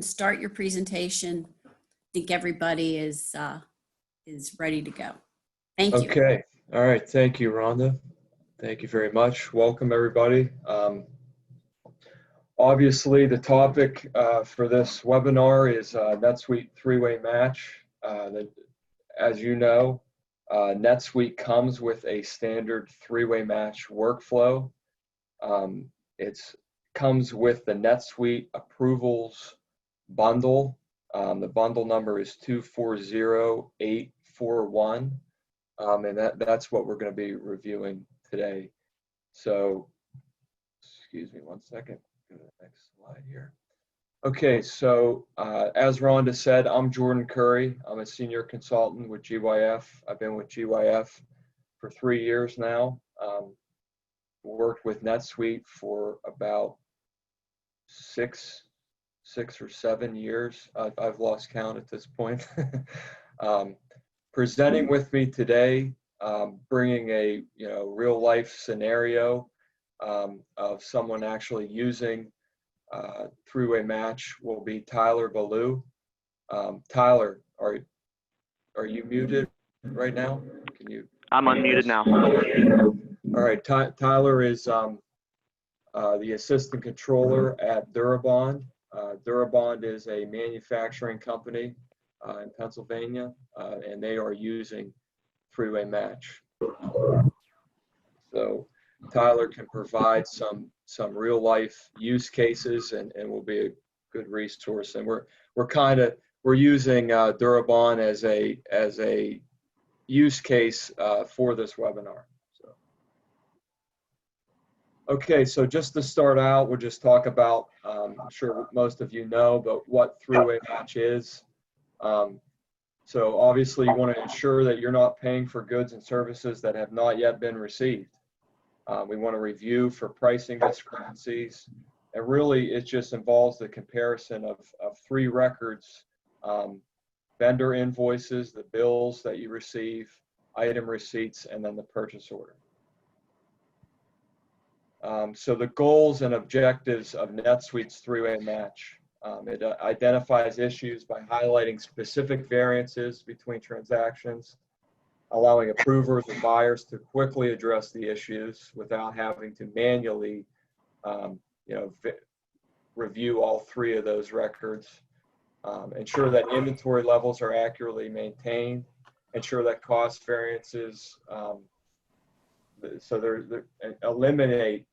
start your presentation. I think everybody is ready to go. Thank you. Okay. All right. Thank you, Rhonda. Thank you very much. Welcome, everybody. Obviously, the topic for this webinar is NetSuite three-way match. As you know, NetSuite comes with a standard three-way match workflow. It comes with the NetSuite approvals bundle. The bundle number is 240841, and that's what we're going to be reviewing today. So, excuse me one second. Go to the next slide here. Okay, so as Rhonda said, I'm Jordan Curry. I'm a senior consultant with GYF. I've been with GYF for 3 years now. Worked with NetSuite for about six or 7 years. I've lost count at this point. Presenting with me today, bringing a real life scenario of someone actually using three-way match will be Tyler Ballou. Tyler, are you muted right now? Can you? I'm unmuted now. All right, Tyler is the assistant controller at Durabond. Durabond is a manufacturing company in Pennsylvania, and they are using three-way match. So Tyler can provide some real life use cases and will be a good resource. And we're using Durabond as a use case for this webinar. Okay, so just to start out, we'll just talk about, I'm sure most of you know, but what three-way match is. So obviously you want to ensure that you're not paying for goods and services that have not yet been received. We want to review for pricing discrepancies. And really it just involves the comparison of 3 records, vendor invoices, the bills that you receive, item receipts, and then the purchase order. So the goals and objectives of NetSuite's three-way match. It identifies issues by highlighting specific variances between transactions, allowing approvers and buyers to quickly address the issues without having to manually, review all 3 of those records. Ensure that inventory levels are accurately maintained. Ensure that cost variances, eliminate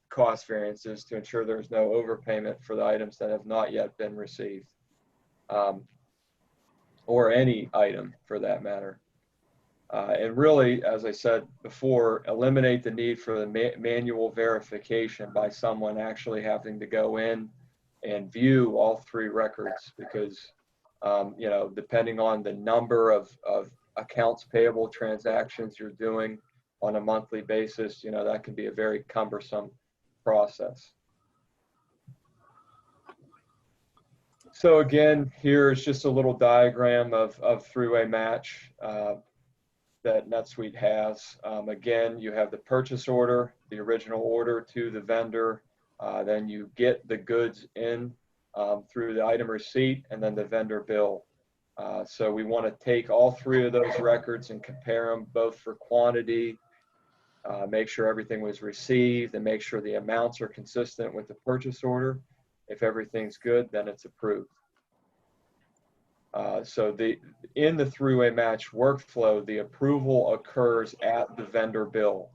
cost variances to ensure there's no overpayment for the items that have not yet been received, or any item for that matter. And really, as I said before, eliminate the need for the manual verification by someone actually having to go in and view all 3 records, because depending on the number of accounts payable transactions you're doing on a monthly basis, that can be a very cumbersome process. So again, here's just a little diagram of three-way match that NetSuite has. Again, you have the purchase order, the original order to the vendor, then you get the goods in through the item receipt, and then the vendor bill. So we want to take all 3 of those records and compare them both for quantity, make sure everything was received, and make sure the amounts are consistent with the purchase order. If everything's good, then it's approved. So in the three-way match workflow, the approval occurs at the vendor bill.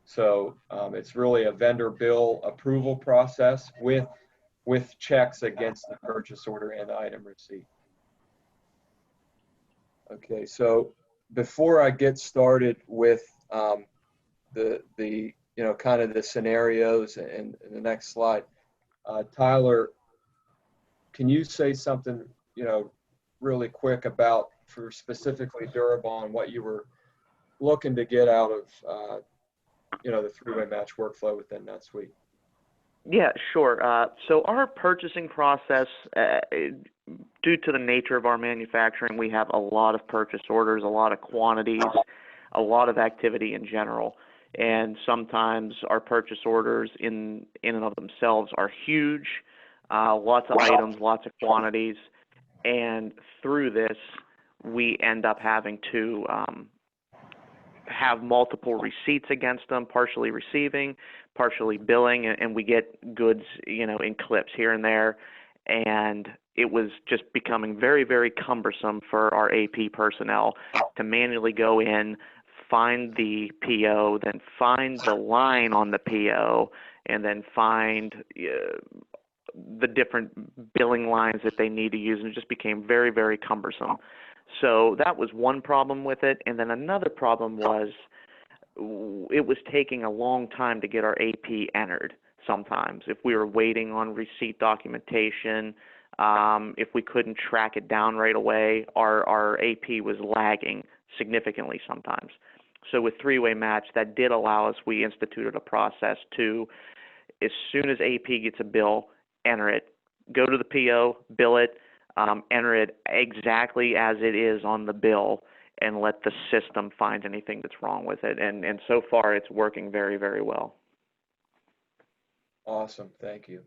So it's really a vendor bill approval process with checks against the purchase order and the item receipt. Okay, so before I get started with the kind of the scenarios in the next slide, Tyler, can you say something really quick about, for specifically Durabond, what you were looking to get out of the three-way match workflow within NetSuite? Yeah, sure. So our purchasing process, due to the nature of our manufacturing, we have a lot of purchase orders, a lot of quantities, a lot of activity in general. And sometimes our purchase orders in and of themselves are huge. lots of items, lots of quantities, and through this, we end up having to have multiple receipts against them, partially receiving, partially billing, and we get goods, in clips here and there, and it was just becoming very, very cumbersome for our AP personnel to manually go in, find the PO, then find the line on the PO, and then find the different billing lines that they need to use, and it just became very, very cumbersome. So that was one problem with it, and then another problem was it was taking a long time to get our AP entered sometimes. If we were waiting on receipt documentation, if we couldn't track it down right away, our AP was lagging significantly sometimes. So with three-way match, that did allow us, we instituted a process to, as soon as AP gets a bill, enter it, go to the PO, bill it, enter it exactly as it is on the bill, and let the system find anything that's wrong with it. And so far, it's working very, very well. Awesome, thank you.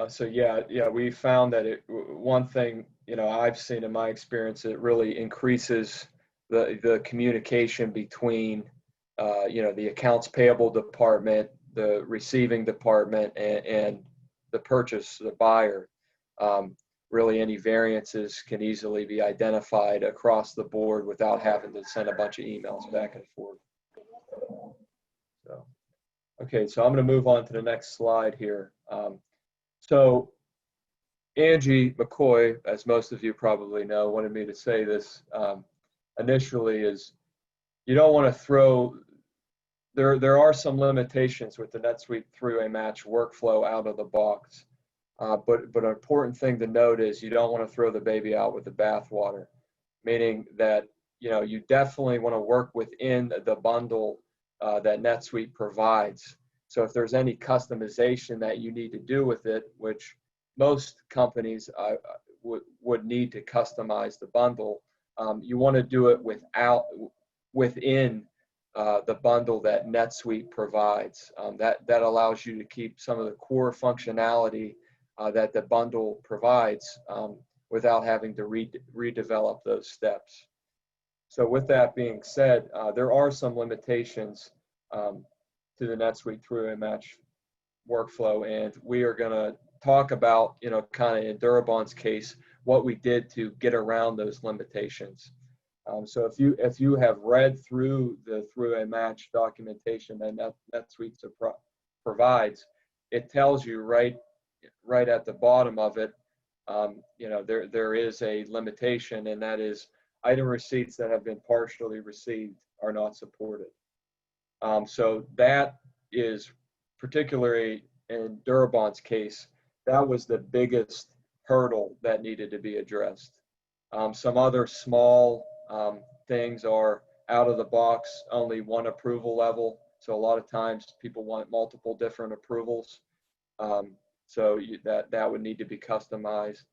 So yeah, we found that one thing, I've seen in my experience, it really increases the communication between, the accounts payable department, the receiving department, and the buyer. Really, any variances can easily be identified across the board without having to send a bunch of emails back and forth. So, okay, so I'm going to move on to the next slide here. So Angie McCoy, as most of you probably know, wanted me to say this initially, is you don't want to throw, there are some limitations with the NetSuite three-way match workflow out of the box. But an important thing to note is you don't want to throw the baby out with the bathwater, meaning that you definitely want to work within the bundle that NetSuite provides. So if there's any customization that you need to do with it, which most companies would need to customize the bundle, you want to do it within the bundle that NetSuite provides. That allows you to keep some of the core functionality that the bundle provides without having to redevelop those steps. So with that being said, there are some limitations to the NetSuite three-way match workflow, and we are going to talk about, kind of in Durabon's case, what we did to get around those limitations. So if you have read through the three-way match documentation that NetSuite provides, it tells you right at the bottom of it, there is a limitation, and that is item receipts that have been partially received are not supported. So that is, particularly in Durabon's case, that was the biggest hurdle that needed to be addressed. Some other small things are out of the box, only one approval level. So a lot of times people want multiple different approvals. So that would need to be customized.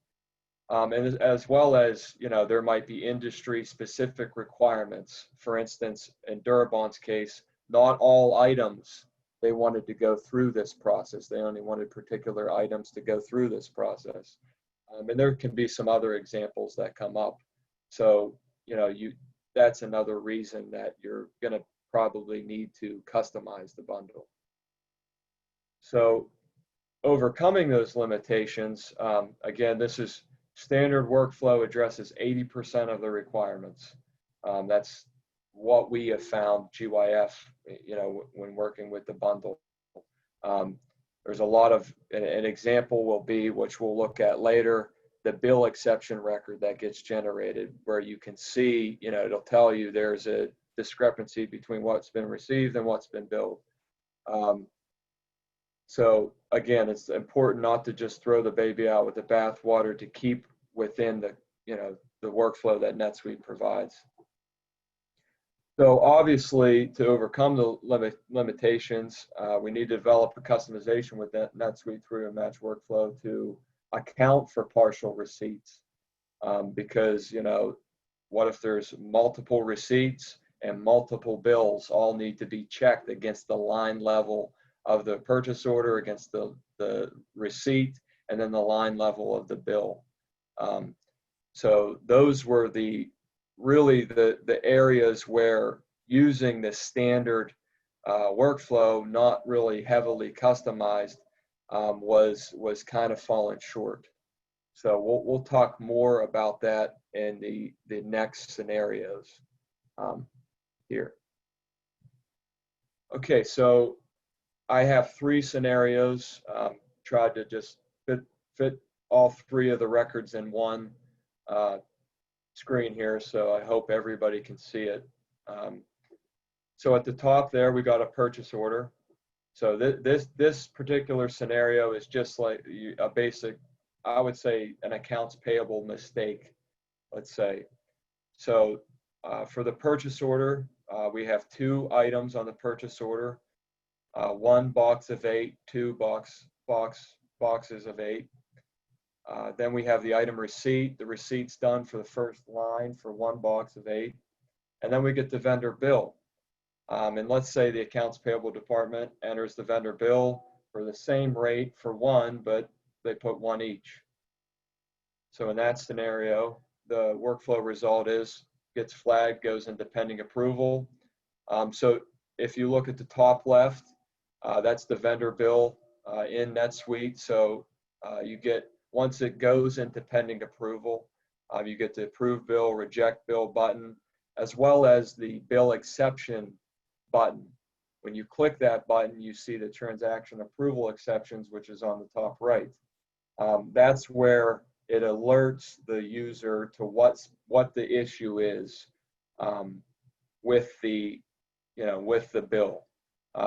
And as well as, there might be industry specific requirements. For instance, in Durabon's case, not all items they wanted to go through this process. They only wanted particular items to go through this process. And there can be some other examples that come up. So, that's another reason that you're going to probably need to customize the bundle. So overcoming those limitations, again, this is standard workflow, addresses 80% of the requirements. That's what we have found, GYF, when working with the bundle. There's a lot of, an example will be, which we'll look at later, the bill exception record that gets generated, where you can see, it'll tell you there's a discrepancy between what's been received and what's been billed. So again, it's important not to just throw the baby out with the bathwater, to keep within the, the workflow that NetSuite provides. So obviously, to overcome the limitations, we need to develop a customization with that NetSuite three-way match workflow to account for partial receipts. Because, what if there's multiple receipts and multiple bills all need to be checked against the line level of the purchase order against the receipt, and then the line level of the bill. So those were really the areas where using the standard workflow, not really heavily customized, was kind of falling short. So we'll talk more about that in the next scenarios here. Okay, so I have 3 scenarios. Tried to just fit all 3 of the records in one screen here, so I hope everybody can see it. So at the top there, we got a purchase order. So this particular scenario is just like a basic, I would say, an accounts payable mistake, let's say. So for the purchase order, we have 2 items on the purchase order. 1 box of 8, 2 boxes of 8. Then we have the item receipt. The receipt's done for the first line for 1 box of 8. And then we get the vendor bill. And let's say the accounts payable department enters the vendor bill for the same rate for 1, but they put 1 each. So in that scenario, the workflow result gets flagged, goes into pending approval. So if you look at the top left, that's the vendor bill in NetSuite. So you get, once it goes into pending approval, you get the approve bill, reject bill button, as well as the bill exception button. When you click that button, you see the transaction approval exceptions, which is on the top right. That's where it alerts the user to what the issue is with the bill.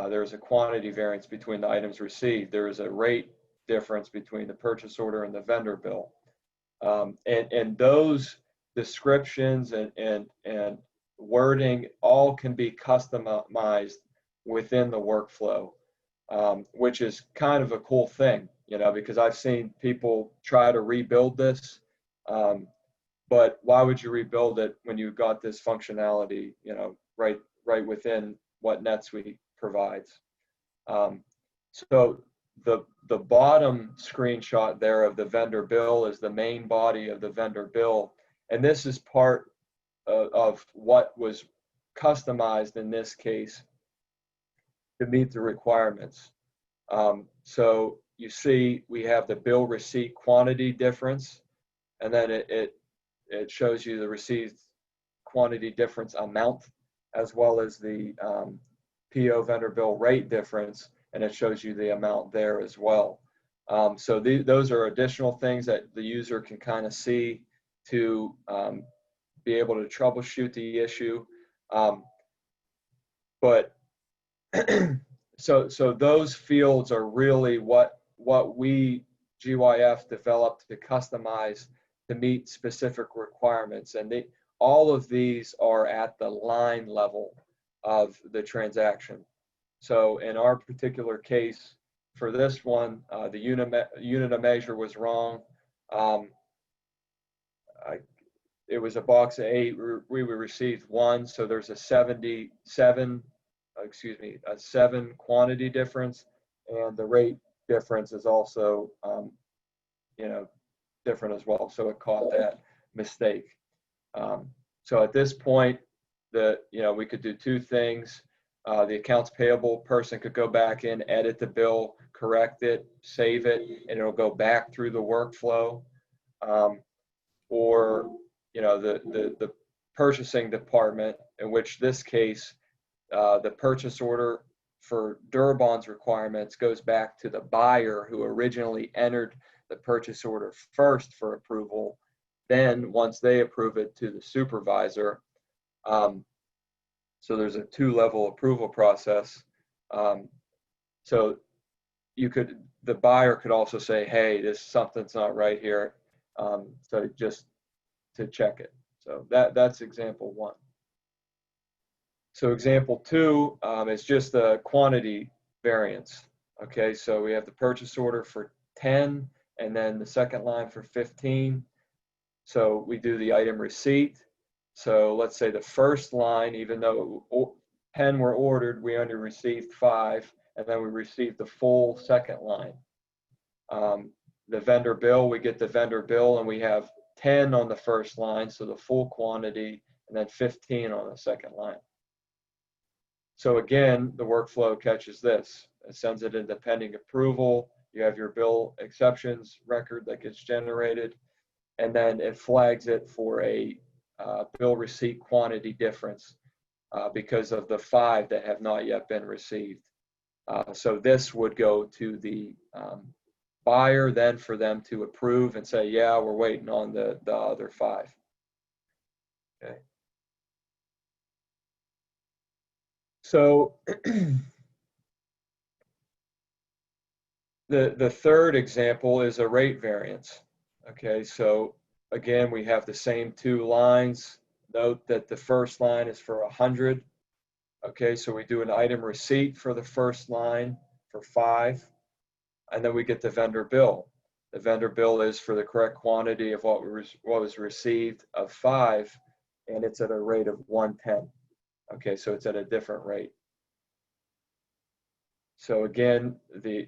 There's a quantity variance between the items received. There is a rate difference between the purchase order and the vendor bill. And those descriptions and wording all can be customized within the workflow, which is kind of a cool thing, because I've seen people try to rebuild this, but why would you rebuild it when you got this functionality, right within what NetSuite provides? So the bottom screenshot there of the vendor bill is the main body of the vendor bill, and this is part of what was customized in this case to meet the requirements. So you see we have the bill receipt quantity difference, and then it shows you the received quantity difference amount, as well as the PO vendor bill rate difference, and it shows you the amount there as well. So those are additional things that the user can kind of see to be able to troubleshoot the issue. But so those fields are really what we GYF developed to customize to meet specific requirements, and all of these are at the line level of the transaction. So in our particular case, for this one, the unit of measure was wrong. It was a box of 8. We received 1, so there's a 7 quantity difference, and the rate difference is also different as well. So it caught that mistake. So at this point, we could do 2 things. The accounts payable person could go back in, edit the bill, correct it, save it, and it'll go back through the workflow. Or the purchasing department, in which this case, the purchase order for Durabon's requirements goes back to the buyer who originally entered the purchase order first for approval. Then once they approve it, to the supervisor. So there's a 2-level approval process. So the buyer could also say, hey, something's not right here. So just to check it. So that's example 1. So example 2 is just a quantity variance. Okay, so we have the purchase order for 10, and then the second line for 15. So we do the item receipt. So let's say the first line, even though 10 were ordered, we only received 5. and then we receive the full second line. The vendor bill, we get the vendor bill, and we have 10 on the first line, so the full quantity, and then 15 on the second line. So again, the workflow catches this. It sends it into pending approval. You have your bill exceptions record that gets generated, and then it flags it for a bill receipt quantity difference because of the 5 that have not yet been received. So this would go to the buyer then for them to approve and say, yeah, we're waiting on the other 5. Okay. So the third example is a rate variance. Okay, so again, we have the same 2 lines. Note that the first line is for 100. Okay, so we do an item receipt for the first line for 5, and then we get the vendor bill. The vendor bill is for the correct quantity of what was received of 5, and it's at a rate of 110. Okay, so it's at a different rate. So again, the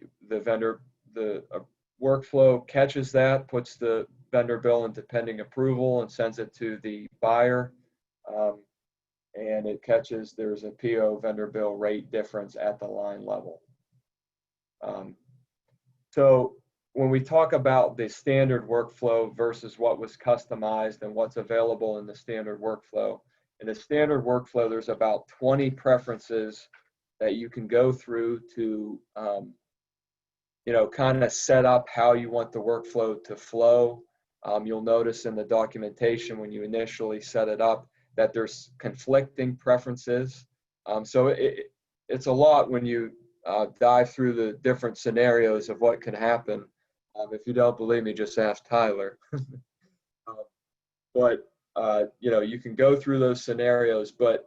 workflow catches that, puts the vendor bill into pending approval, and sends it to the buyer. And it catches there's a PO vendor bill rate difference at the line level. So when we talk about the standard workflow versus what was customized and what's available in the standard workflow, in the standard workflow, there's about 20 preferences that you can go through to, kind of set up how you want the workflow to flow. You'll notice in the documentation when you initially set it up that there's conflicting preferences. So it's a lot when you dive through the different scenarios of what can happen. If you don't believe me, just ask Tyler. But you can go through those scenarios, but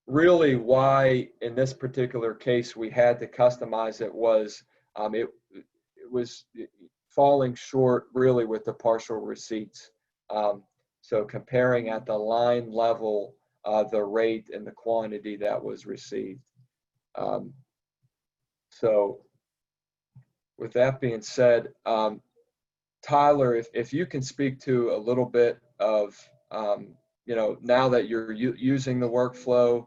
really why in this particular case we had to customize it was it was falling short really with the partial receipts. So comparing at the line level the rate and the quantity that was received. So with that being said, Tyler, if you can speak to a little bit of, now that you're using the workflow,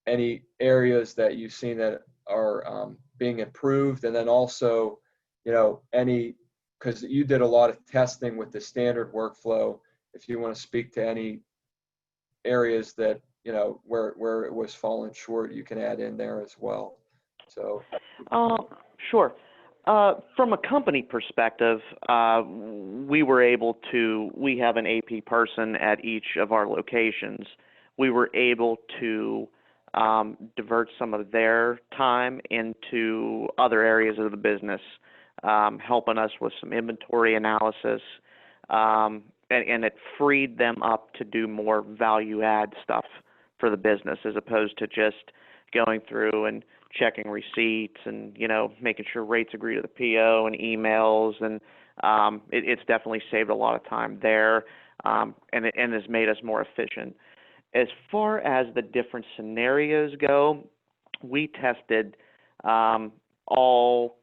any areas that you've seen that are being improved, and then also, because you did a lot of testing with the standard workflow, if you want to speak to any areas that, where it was falling short, you can add in there as well. So. Sure. From a company perspective, we have an AP person at each of our locations. We were able to divert some of their time into other areas of the business, helping us with some inventory analysis, and it freed them up to do more value add stuff for the business as opposed to just going through and checking receipts and, making sure rates agree to the PO and emails. And it's definitely saved a lot of time there, and has made us more efficient. As far as the different scenarios go, we tested all.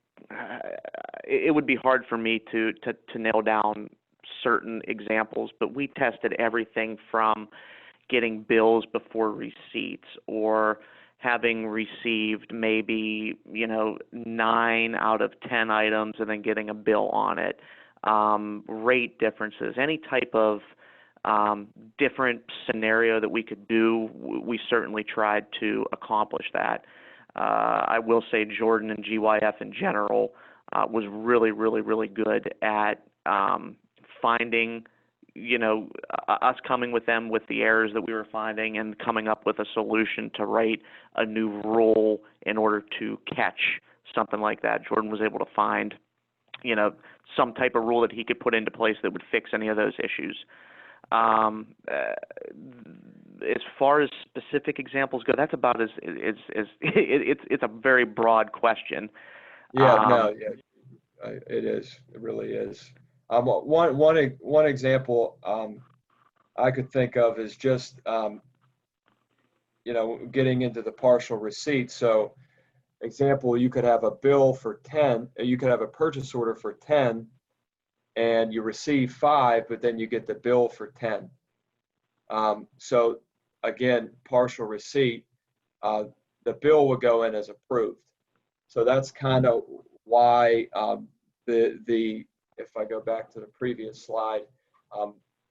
It would be hard for me to nail down certain examples, but we tested everything from getting bills before receipts, or having received maybe 9 out of 10 items and then getting a bill on it, rate differences, any type of different scenario that we could do, we certainly tried to accomplish that. I will say Jordan and GYF in general was really, really, really good at finding, us coming with them with the errors that we were finding and coming up with a solution to write a new rule in order to catch something like that. Jordan was able to find, some type of rule that he could put into place that would fix any of those issues. As far as specific examples go, that's about as it's a very broad question. It is. It really is. One example I could think of is just getting into the partial receipt. So example, you could have a bill for 10, you could have a purchase order for 10 and you receive 5, but then you get the bill for 10. So again, partial receipt, the bill will go in as approved. So that's kind of why if I go back to the previous slide,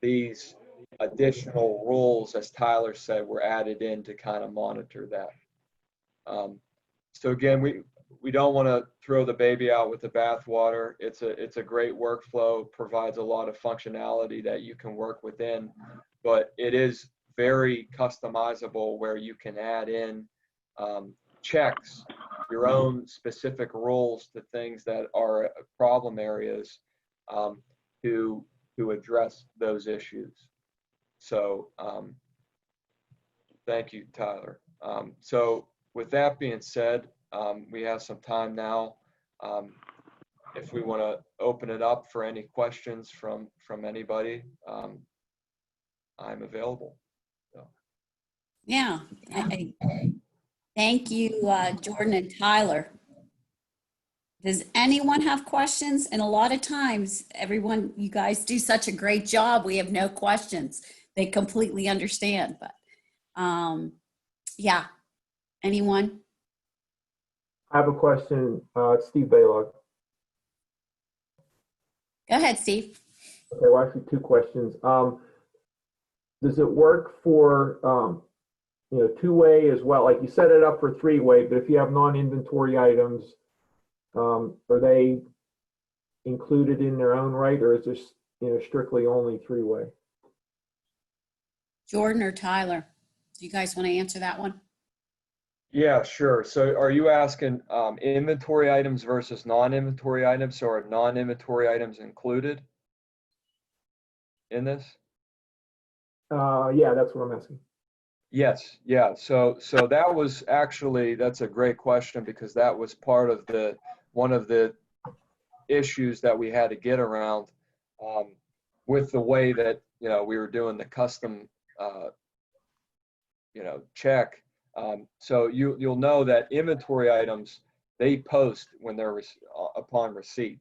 these additional rules, as Tyler said, were added in to kind of monitor that. So again, we don't want to throw the baby out with the bathwater. It's a great workflow, provides a lot of functionality that you can work within, but it is very customizable where you can add in checks, your own specific rules to things that are problem areas to address those issues. So thank you, Tyler. So with that being said, we have some time now. If we want to open it up for any questions from anybody, I'm available. So. Yeah, thank you, Jordan and Tyler. Does anyone have questions? And a lot of times, you guys do such a great job. We have no questions. They completely understand, but yeah, anyone? I have a question. It's Steve Baylog. Go ahead, Steve. Okay, well, actually, two questions. Does it work for two-way as well? Like you set it up for three-way, but if you have non-inventory items, are they included in their own right, or is this strictly only three-way? Jordan or Tyler, do you guys want to answer that one? Yeah, sure. So are you asking inventory items versus non-inventory items, or are non-inventory items included in this? Yeah, that's what I'm asking. Yes, yeah. So that was actually, that's a great question, because that was part of one of the issues that we had to get around with the way that we were doing the custom check. So you'll know that inventory items, they post when they're upon receipt.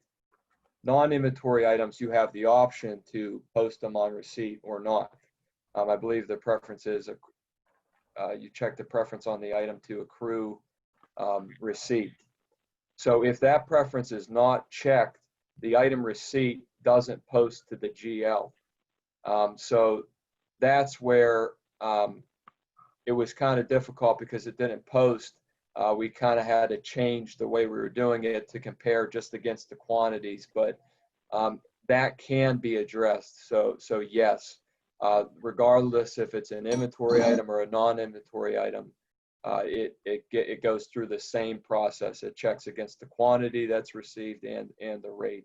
Non-inventory items, you have the option to post them on receipt or not. I believe the preference is you check the preference on the item to accrue receipt. So if that preference is not checked, the item receipt doesn't post to the GL. So that's where it was kind of difficult, because it didn't post. We kind of had to change the way we were doing it to compare just against the quantities, but that can be addressed. So yes, regardless if it's an inventory item or a non-inventory item, it goes through the same process. It checks against the quantity that's received and the rate.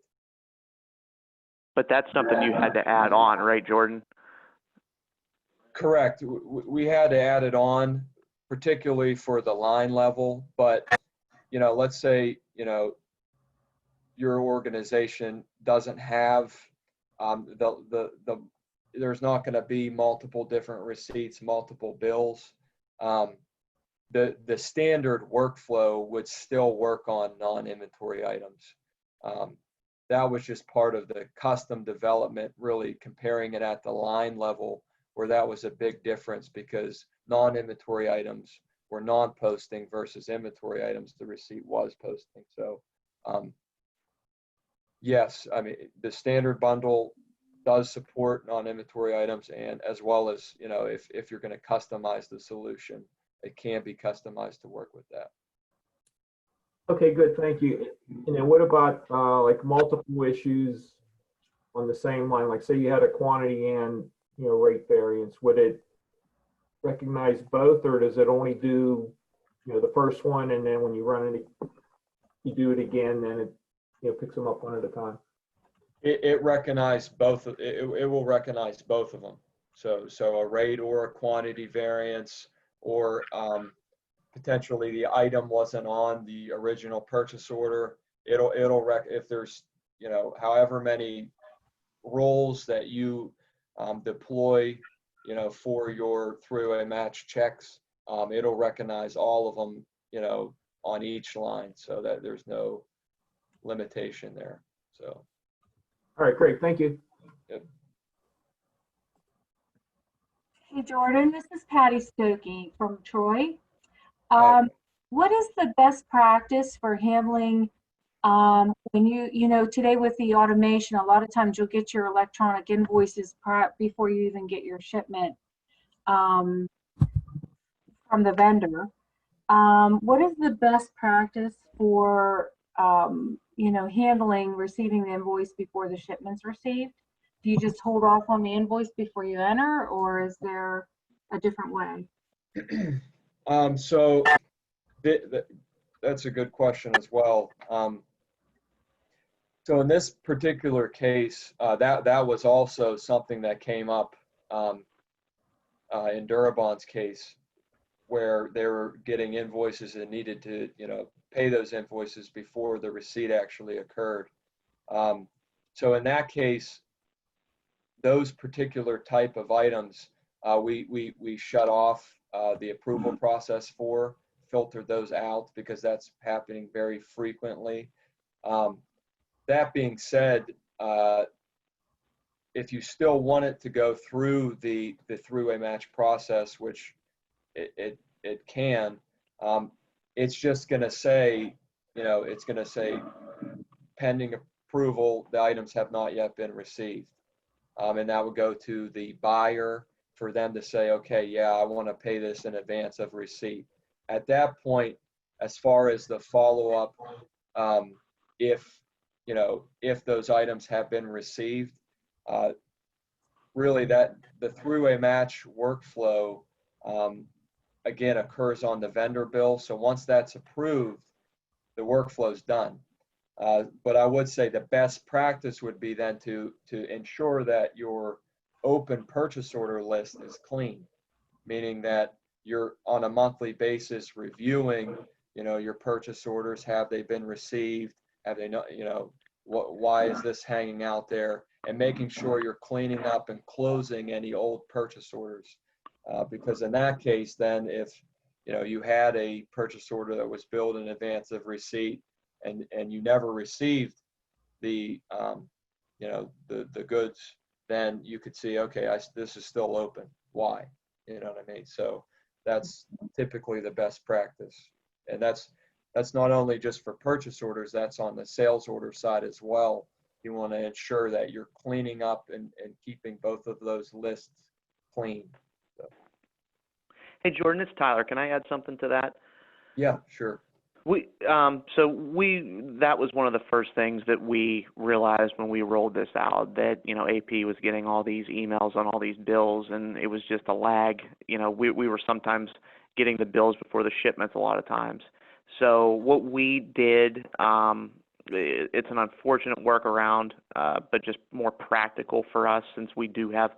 But that's something you had to add on, right, Jordan? Correct. We had to add it on, particularly for the line level. But let's say your organization doesn't have there's not going to be multiple different receipts, multiple bills. The standard workflow would still work on non-inventory items. That was just part of the custom development, really comparing it at the line level, where that was a big difference, because non-inventory items were non-posting versus inventory items the receipt was posting. So yes, I mean, the standard bundle does support non-inventory items, and as well as if you're going to customize the solution, it can be customized to work with that. Okay, good, thank you. And then what about like multiple issues on the same line? Like say you had a quantity and rate variance, would it recognize both, or does it only do the first one, and then when you run it, you do it again, and it picks them up one at a time? It recognized both. It will recognize both of them. So a rate or a quantity variance, or potentially the item wasn't on the original purchase order. It'll if there's however many roles that you deploy for your three-way match checks, it'll recognize all of them on each line, so that there's no limitation there. So, All right, great, thank you. yep. Hey, Jordan, this is Patty Stokey from Troy. Hi. What is the best practice for handling when today with the automation, a lot of times you'll get your electronic invoices before you even get your shipment from the vendor. What is the best practice for, handling receiving the invoice before the shipment's received? Do you just hold off on the invoice before you enter, or is there a different way? So that's a good question as well. So in this particular case, that was also something that came up in Durabon's case, where they were getting invoices and needed to, pay those invoices before the receipt actually occurred. So in that case, those particular type of items, we shut off the approval process for, filtered those out because that's happening very frequently. That being said, if you still want it to go through the three-way match process, which it can, it's just going to say, it's going to say pending approval, the items have not yet been received. And that would go to the buyer for them to say, okay, yeah, I want to pay this in advance of receipt. At that point, as far as the follow-up, if those items have been received, really that the three-way match workflow, again, occurs on the vendor bill. So once that's approved, the workflow's done. But I would say the best practice would be then to ensure that your open purchase order list is clean, meaning that you're on a monthly basis reviewing, your purchase orders. Have they been received? Have they not, why is this hanging out there? And making sure you're cleaning up and closing any old purchase orders. Because in that case, then if, you had a purchase order that was billed in advance of receipt, and you never received the the goods, then you could see, okay, this is still open. Why? You know what I mean? So that's typically the best practice, and that's not only just for purchase orders. That's on the sales order side as well. You want to ensure that you're cleaning up and keeping both of those lists clean. So. Hey, Jordan, it's Tyler. Can I add something to that? Yeah, sure. That was one of the first things that we realized when we rolled this out, that, AP was getting all these emails on all these bills, and it was just a lag. We were sometimes getting the bills before the shipments a lot of times. So what we did, it's an unfortunate workaround, but just more practical for us, since we do have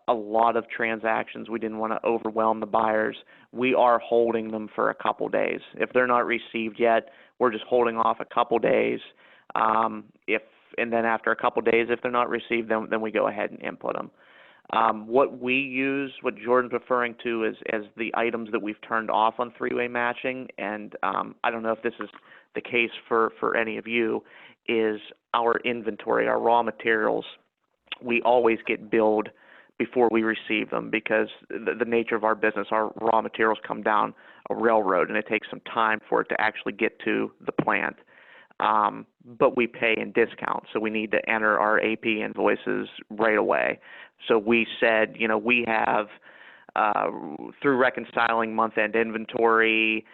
a lot of transactions. We didn't want to overwhelm the buyers. We are holding them for a couple days. If they're not received yet, we're just holding off a couple days. And then after a couple days, if they're not received, then we go ahead and input them. What we use, what Jordan's referring to as the items that we've turned off on three-way matching, and I don't know if this is the case for any of you, is our inventory, our raw materials. We always get billed before we receive them, because the nature of our business, our raw materials come down a railroad, and it takes some time for it to actually get to the plant. But we pay in discount, so we need to enter our AP invoices right away. So we said, we have, through reconciling month-end inventory,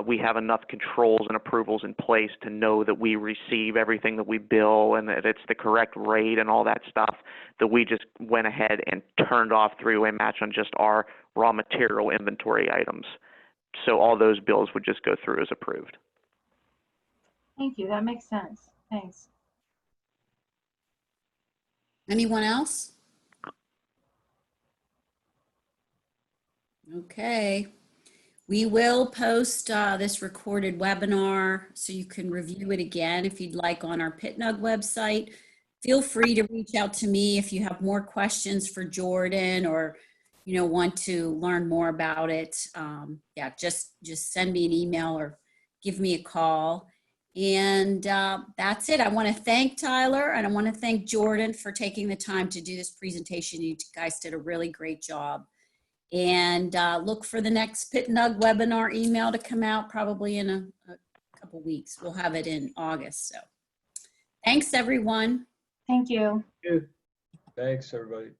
we have enough controls and approvals in place to know that we receive everything that we bill and that it's the correct rate and all that stuff, that we just went ahead and turned off three-way match on just our raw material inventory items. So all those bills would just go through as approved. Thank you. That makes sense. Thanks. Anyone else? Okay. We will post this recorded webinar so you can review it again if you'd like on our PittNUG website. Feel free to reach out to me if you have more questions for Jordan, or want to learn more about it. Yeah, just send me an email or give me a call. And that's it. I want to thank Tyler and I want to thank Jordan for taking the time to do this presentation. You guys did a really great job. And look for the next PittNUG webinar email to come out probably in a couple weeks. We'll have it in August. So thanks, everyone. Thank you. Thanks, everybody.